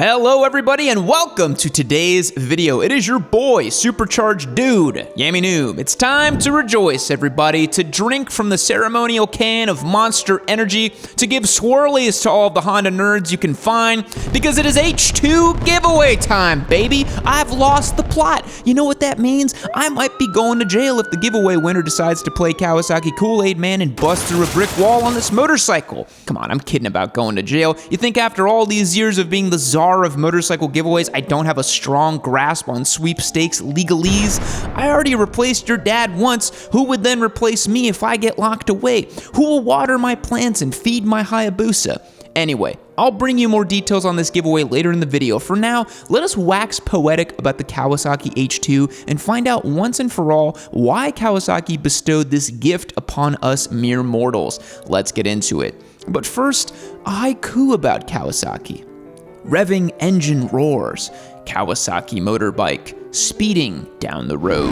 Hello everybody and welcome to today's video. It is your boy, Supercharged Dude, Yami Noob. It's time to rejoice everybody, to drink from the ceremonial can of Monster Energy, to give swirlies to all of the Honda nerds you can find, because it is H2 giveaway time, baby. I've lost the plot. You know what that means? I might be going to jail if the giveaway winner decides to play Kawasaki Kool-Aid Man and bust through a brick wall on this motorcycle. Come on, I'm kidding about going to jail. You think after all these years of being the czar of motorcycle giveaways, I don't have a strong grasp on sweepstakes legalese? I already replaced your dad once. Who would then replace me if I get locked away? Who will water my plants and feed my Hayabusa? Anyway, I'll bring you more details on this giveaway later in the video. For now, let us wax poetic about the Kawasaki H2 and find out once and for all why Kawasaki bestowed this gift upon us mere mortals. Let's get into it. But first, a haiku about Kawasaki. Revving engine roars, Kawasaki motorbike speeding down the road.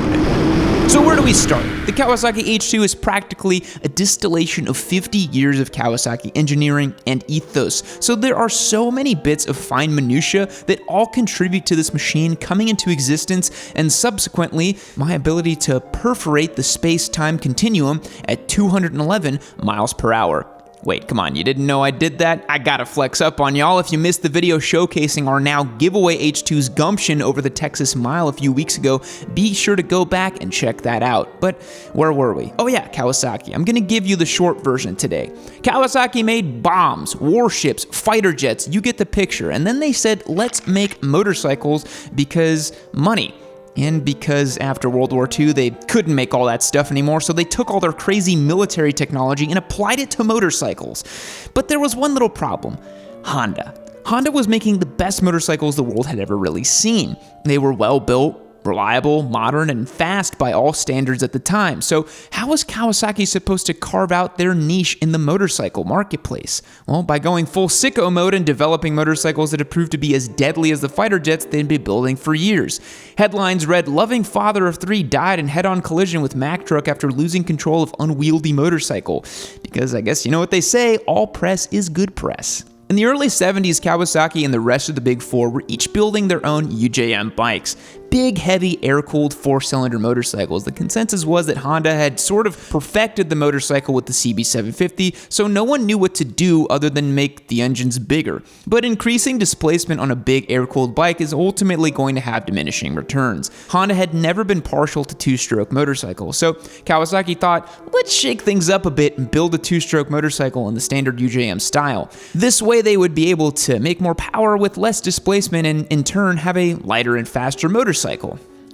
So where do we start? The Kawasaki H2 is practically a distillation of 50 years of Kawasaki engineering and ethos. So there are so many bits of fine minutia that all contribute to this machine coming into existence, and subsequently my ability to perforate the space-time continuum at 211 miles per hour. Wait, come on, you didn't know I did that? I gotta flex up on y'all. If you missed the video showcasing our now giveaway H2's gumption over the Texas Mile a few weeks ago, be sure to go back and check that out. But where were we? Oh yeah, Kawasaki. I'm gonna give you the short version today. Kawasaki made bombs, warships, fighter jets, you get the picture. And then they said, let's make motorcycles because money. And because after World War II, they couldn't make all that stuff anymore, so they took all their crazy military technology and applied it to motorcycles. But there was one little problem: Honda. Honda was making the best motorcycles the world had ever really seen. They were well built, reliable, modern, and fast by all standards at the time. So how was Kawasaki supposed to carve out their niche in the motorcycle marketplace? Well, by going full sicko mode and developing motorcycles that had proved to be as deadly as the fighter jets they'd been building for years. Headlines read, "Loving father of three died in head-on collision with Mack truck after losing control of unwieldy motorcycle." Because I guess you know what they say, all press is good press. In the early 70s, Kawasaki and the rest of the Big Four were each building their own UJM bikes. Big, heavy, air-cooled four-cylinder motorcycles. The consensus was that Honda had sort of perfected the motorcycle with the CB750, so no one knew what to do other than make the engines bigger. But increasing displacement on a big air-cooled bike is ultimately going to have diminishing returns. Honda had never been partial to two-stroke motorcycles, so Kawasaki thought, let's shake things up a bit and build a two-stroke motorcycle in the standard UJM style. This way they would be able to make more power with less displacement and in turn have a lighter and faster motorcycle.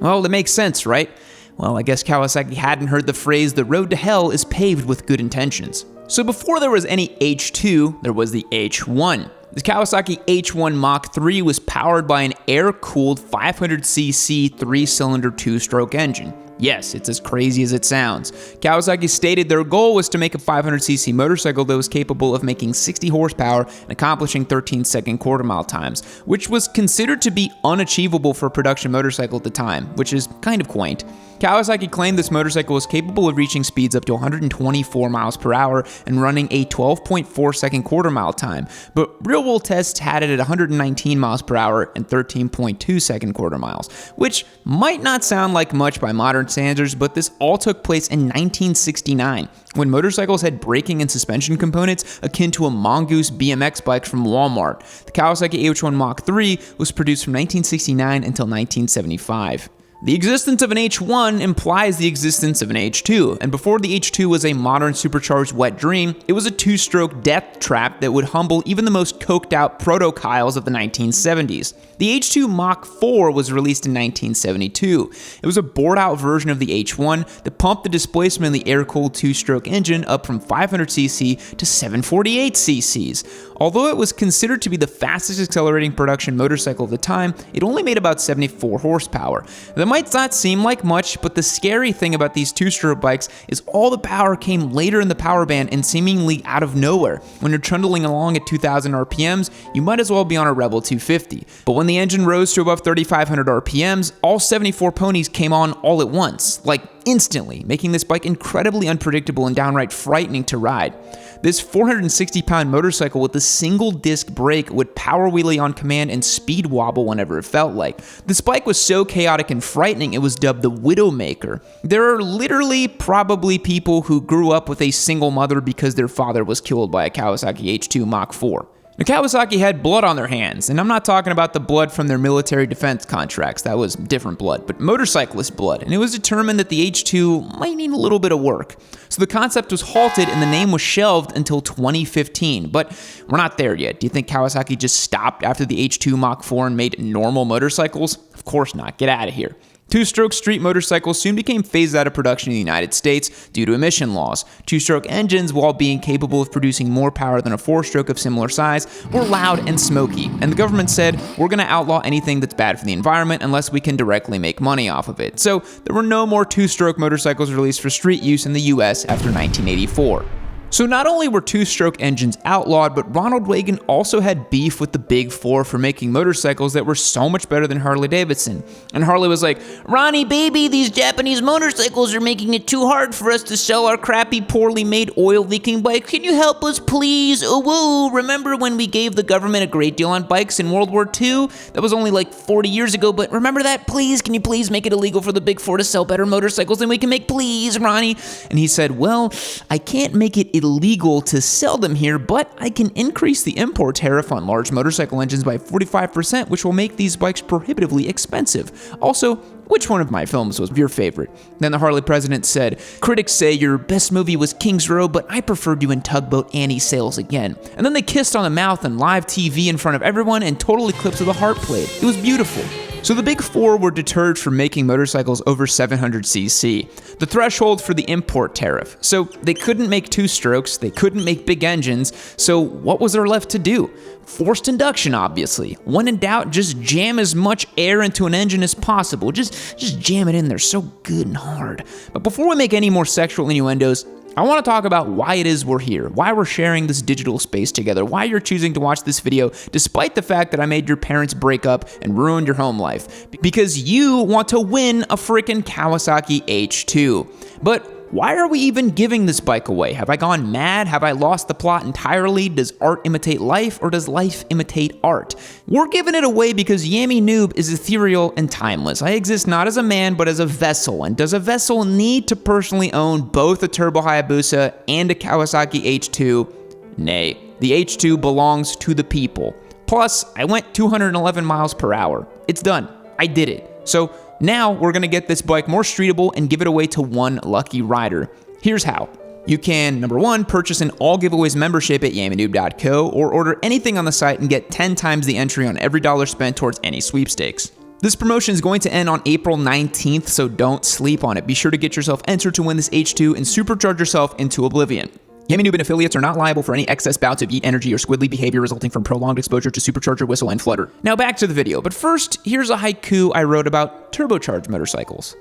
Well, it makes sense, right? Well, I guess Kawasaki hadn't heard the phrase, "the road to hell is paved with good intentions." So before there was any H2, there was the H1. The Kawasaki H2 Mach IV was powered by an air-cooled 500cc three-cylinder two-stroke engine. Yes, it's as crazy as it sounds. Kawasaki stated their goal was to make a 500cc motorcycle that was capable of making 60 horsepower and accomplishing 13-second quarter-mile times, which was considered to be unachievable for a production motorcycle at the time, which is kind of quaint. Kawasaki claimed this motorcycle was capable of reaching speeds up to 124 miles per hour and running a 12.4-second quarter-mile time, but real-world tests had it at 119 miles per hour and 13.2-second quarter miles, which might not sound like much by modern standards, but this all took place in 1969, when motorcycles had braking and suspension components akin to a Mongoose BMX bike from Walmart. The Kawasaki H2 Mach III was produced from 1969 until 1975. The existence of an H1 implies the existence of an H2, and before the H2 was a modern supercharged wet dream, it was a two-stroke death trap that would humble even the most coked-out proto-Kyles of the 1970s. The H2 Mach IV was released in 1972. It was a bored-out version of the H1 that pumped the displacement of the air-cooled two-stroke engine up from 500cc to 748cc's. Although it was considered to be the fastest accelerating production motorcycle of the time, it only made about 74 horsepower. That might not seem like much, but the scary thing about these two-stroke bikes is all the power came later in the power band and seemingly out of nowhere. When you're trundling along at 2,000 RPMs, you might as well be on a Rebel 250. But when the engine rose to above 3,500 RPMs, all 74 ponies came on all at once, like instantly, making this bike incredibly unpredictable and downright frightening to ride. This 460-pound motorcycle with a single disc brake would power wheelie on command and speed wobble whenever it felt like. This bike was so chaotic and frightening it was dubbed the Widowmaker. There are literally probably people who grew up with a single mother because their father was killed by a Kawasaki H2 Mach IV. Now, Kawasaki had blood on their hands, and I'm not talking about the blood from their military defense contracts, that was different blood, but motorcyclist blood, and it was determined that the H2 might need a little bit of work. So the concept was halted and the name was shelved until 2015, but we're not there yet. Do you think Kawasaki just stopped after the H2 Mach IV and made normal motorcycles? Of course not, get out of here. Two-stroke street motorcycles soon became phased out of production in the United States due to emission laws. Two-stroke engines, while being capable of producing more power than a four-stroke of similar size, were loud and smoky, and the government said, we're going to outlaw anything that's bad for the environment unless we can directly make money off of it. So there were no more two-stroke motorcycles released for street use in the US after 1984. So not only were two-stroke engines outlawed, but Ronald Reagan also had beef with the Big Four for making motorcycles that were so much better than Harley-Davidson. And Harley was like, Ronnie baby, these Japanese motorcycles are making it too hard for us to sell our crappy, poorly made, oil-leaking bike. Can you help us, please? Oh, whoa, remember when we gave the government a great deal on bikes in World War II? That was only like 40 years ago, but remember that? Please, can you please make it illegal for the Big Four to sell better motorcycles than we can make, please, Ronnie? And he said, well, I can't make it illegal to sell them here, but I can increase the import tariff on large motorcycle engines by 45%, which will make these bikes prohibitively expensive. Also, which one of my films was your favorite? Then the Harley president said, critics say your best movie was King's Row, but I preferred you in Tugboat Annie Sails Again. And then they kissed on the mouth on live TV in front of everyone, and Total Eclipse of the Heart played. It was beautiful. So the Big Four were deterred from making motorcycles over 700cc, the threshold for the import tariff. So they couldn't make two-strokes, they couldn't make big engines, so what was there left to do? Forced induction, obviously. When in doubt, just jam as much air into an engine as possible. Just jam it in there so good and hard. But before we make any more sexual innuendos, I want to talk about why it is we're here, why we're sharing this digital space together, why you're choosing to watch this video despite the fact that I made your parents break up and ruined your home life. Because you want to win a freaking Kawasaki H2. But why are we even giving this bike away? Have I gone mad? Have I lost the plot entirely? Does art imitate life, or does life imitate art? We're giving it away because Yami Noob is ethereal and timeless. I exist not as a man, but as a vessel. And does a vessel need to personally own both a Turbo Hayabusa and a Kawasaki H2? Nay, the H2 belongs to the people. Plus, I went 211 miles per hour. It's done. I did it. So now we're gonna get this bike more streetable and give it away to one lucky rider. Here's how. You can, number one, purchase an all giveaways membership at yaminoob.co or order anything on the site and get 10 times the entry on every dollar spent towards any sweepstakes. This promotion is going to end on April 19th, so don't sleep on it. Be sure to get yourself entered to win this H2 and supercharge yourself into oblivion. Yami Noob and affiliates are not liable for any excess bouts of eat energy or squiddly behavior resulting from prolonged exposure to supercharger, whistle, and flutter. Now back to the video, but first, here's a haiku I wrote about turbocharged motorcycles.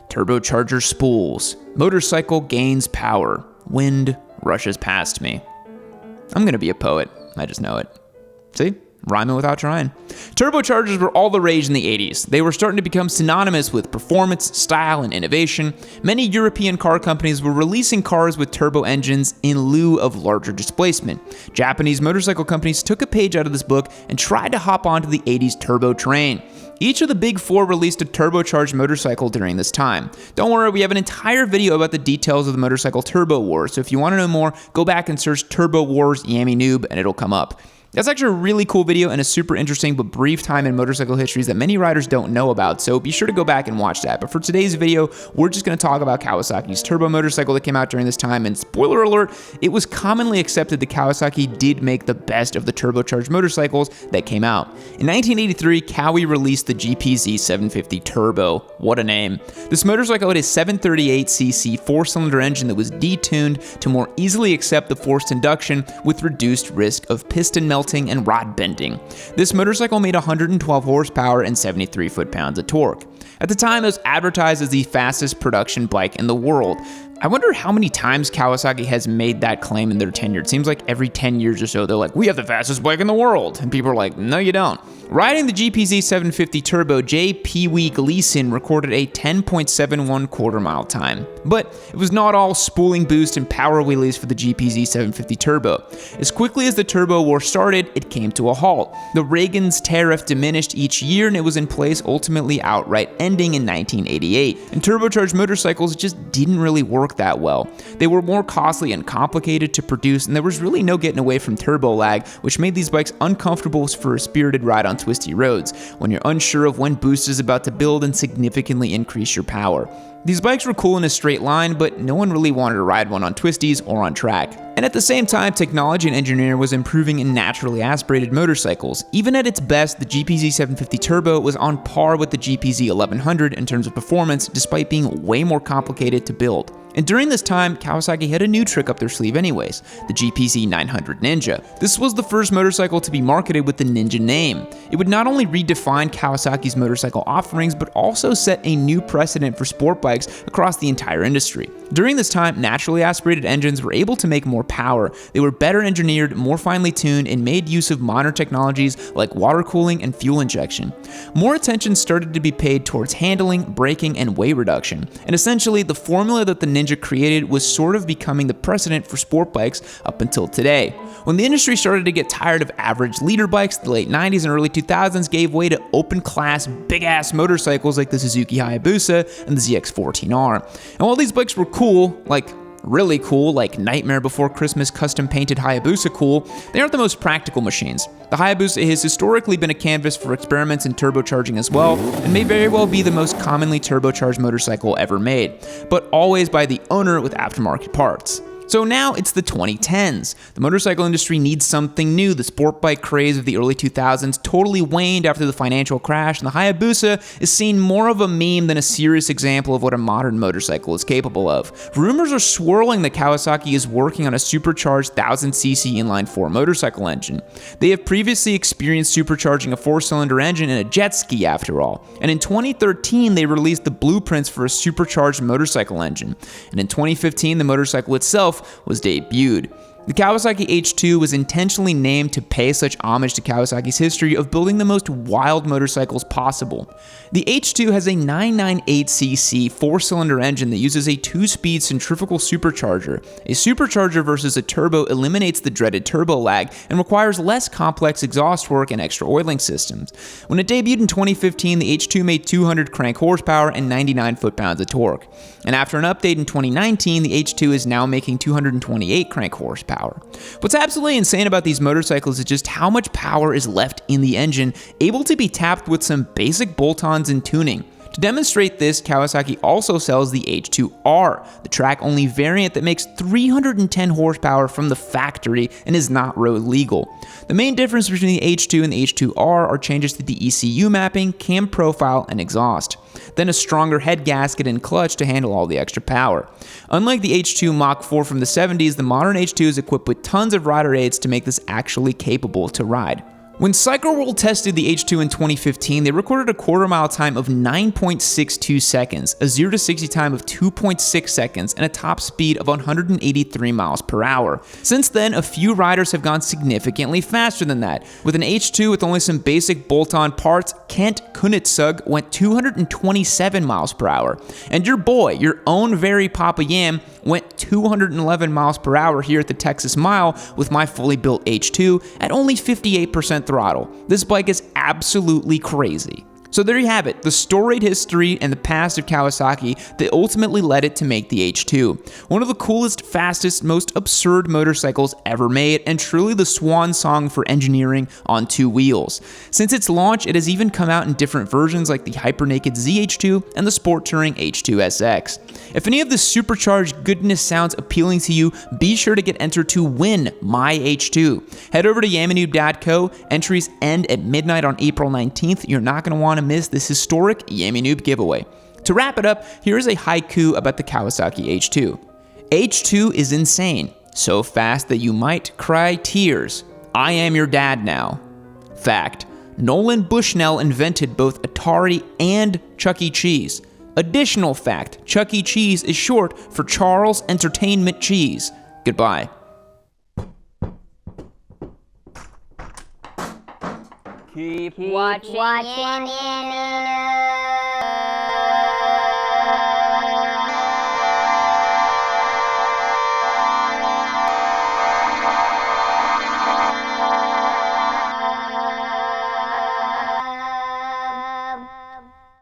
Turbocharger spools. Motorcycle gains power. Wind rushes past me. I'm gonna be a poet. I just know it. See? Rhyming without trying. Turbochargers were all the rage in the 80s. They were starting to become synonymous with performance, style, and innovation. Many European car companies were releasing cars with turbo engines in lieu of larger displacement. Japanese motorcycle companies took a page out of this book and tried to hop onto the 80s turbo train. Each of the Big Four released a turbocharged motorcycle during this time. Don't worry, we have an entire video about the details of the motorcycle turbo wars, so if you want to know more, go back and search Turbo Wars Yami Noob and it'll come up. That's actually a really cool video and a super interesting but brief time in motorcycle histories that many riders don't know about, so be sure to go back and watch that. But for today's video, we're just going to talk about Kawasaki's turbo motorcycle that came out during this time, and spoiler alert, it was commonly accepted that Kawasaki did make the best of the turbocharged motorcycles that came out. In 1983, Kawi released the GPZ 750 Turbo. What a name. This motorcycle had a 738cc four-cylinder engine that was detuned to more easily accept the forced induction with reduced risk of piston melting and rod bending. This motorcycle made 112 horsepower and 73 foot-pounds of torque. At the time, it was advertised as the fastest production bike in the world. I wonder how many times Kawasaki has made that claim in their tenure. It seems like every 10 years or so, they're like, we have the fastest bike in the world. And people are like, no, you don't. Riding the GPZ 750 Turbo, J. Pee Wee Gleason recorded a 10.71 quarter-mile time. But it was not all spooling boost and power wheelies for the GPZ 750 Turbo. As quickly as the Turbo War started, it came to a halt. The Reagan's tariff diminished each year, and it was in place, ultimately outright ending in 1988. And turbocharged motorcycles just didn't really work that well. They were more costly and complicated to produce, and there was really no getting away from turbo lag, which made these bikes uncomfortable for a spirited ride on twisty roads, when you're unsure of when boost is about to build and significantly increase your power. These bikes were cool in a straight line, but no one really wanted to ride one on twisties or on track. And at the same time, technology and engineering was improving in naturally aspirated motorcycles. Even at its best, the GPZ 750 Turbo was on par with the GPZ 1100 in terms of performance, despite being way more complicated to build. And during this time, Kawasaki had a new trick up their sleeve anyways, the GP 900 Ninja. This was the first motorcycle to be marketed with the Ninja name. It would not only redefine Kawasaki's motorcycle offerings, but also set a new precedent for sport bikes across the entire industry. During this time, naturally aspirated engines were able to make more power. They were better engineered, more finely tuned, and made use of modern technologies like water cooling and fuel injection. More attention started to be paid towards handling, braking, and weight reduction. And essentially, the formula that the Ninja created was sort of becoming the precedent for sport bikes up until today. When the industry started to get tired of average leader bikes, the late 90s and early 2000s gave way to open-class, big-ass motorcycles like the Suzuki Hayabusa and the ZX-14R. And while these bikes were cool, really cool, like Nightmare Before Christmas custom-painted Hayabusa cool, they aren't the most practical machines. The Hayabusa has historically been a canvas for experiments in turbocharging as well, and may very well be the most commonly turbocharged motorcycle ever made, but always by the owner with aftermarket parts. So now it's the 2010s. The motorcycle industry needs something new. The sport bike craze of the early 2000s totally waned after the financial crash, and the Hayabusa is seen more of a meme than a serious example of what a modern motorcycle is capable of. Rumors are swirling that Kawasaki is working on a supercharged 1000cc inline-4 motorcycle engine. They have previously experienced supercharging a 4-cylinder engine in a jet ski after all. And in 2013, they released the blueprints for a supercharged motorcycle engine. And in 2015, the motorcycle itself was debuted. The Kawasaki H2 was intentionally named to pay such homage to Kawasaki's history of building the most wild motorcycles possible. The H2 has a 998cc 4-cylinder engine that uses a 2-speed centrifugal supercharger. A supercharger versus a turbo eliminates the dreaded turbo lag and requires less complex exhaust work and extra oiling systems. When it debuted in 2015, the H2 made 200 crank horsepower and 99 foot-pounds of torque. And after an update in 2019, the H2 is now making 228 crank horsepower. What's absolutely insane about these motorcycles is just how much power is left in the engine, able to be tapped with some basic bolt-ons and tuning. To demonstrate this, Kawasaki also sells the H2R, the track-only variant that makes 310 horsepower from the factory and is not road legal. The main difference between the H2 and the H2R are changes to the ECU mapping, cam profile, and exhaust. Then a stronger head gasket and clutch to handle all the extra power. Unlike the H2 Mach IV from the 70s, the modern H2 is equipped with tons of rider aids to make this actually capable to ride. When Cycle World tested the H2 in 2015, they recorded a quarter-mile time of 9.62 seconds, a 0 to 60 time of 2.6 seconds, and a top speed of 183 miles per hour. Since then, a few riders have gone significantly faster than that. With an H2 with only some basic bolt-on parts, Kent Kunitzug went 227 miles per hour. And your boy, your own very Papa Yam, went 211 miles per hour here at the Texas Mile with my fully built H2 at only 58% throttle. This bike is absolutely crazy. So there you have it, the storied history and the past of Kawasaki that ultimately led it to make the H2. One of the coolest, fastest, most absurd motorcycles ever made, and truly the swan song for engineering on two wheels. Since its launch, it has even come out in different versions like the Hypernaked ZH2 and the Sport Touring H2SX. If any of this supercharged goodness sounds appealing to you, be sure to get entered to win my H2. Head over to yammynoob.co, entries end at midnight on April 19th. You're not going to want to miss this historic Yammy Noob giveaway. To wrap it up, here is a haiku about the Kawasaki H2. H2 is insane, so fast that you might cry tears. I am your dad now. Fact, Nolan Bushnell invented both Atari and Chuck E. Cheese. Additional fact, Chuck E. Cheese is short for Charles Entertainment Cheese. Goodbye. Keep watching.